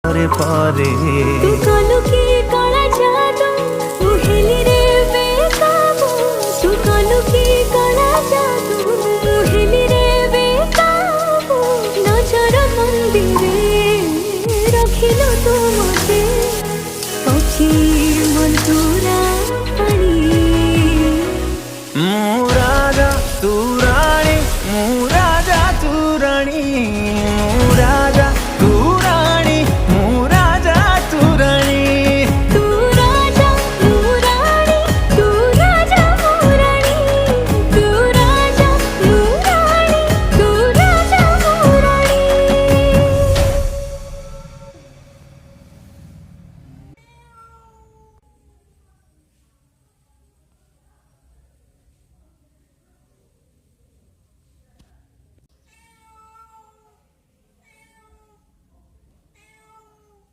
परे परे तू कलु की कला जादू उहेली रे बेकाबू तू कलु की कला जादू उहेली रे बेकाबू नजर मंदिरे रखिलु तू मते पक्षी मन तुरा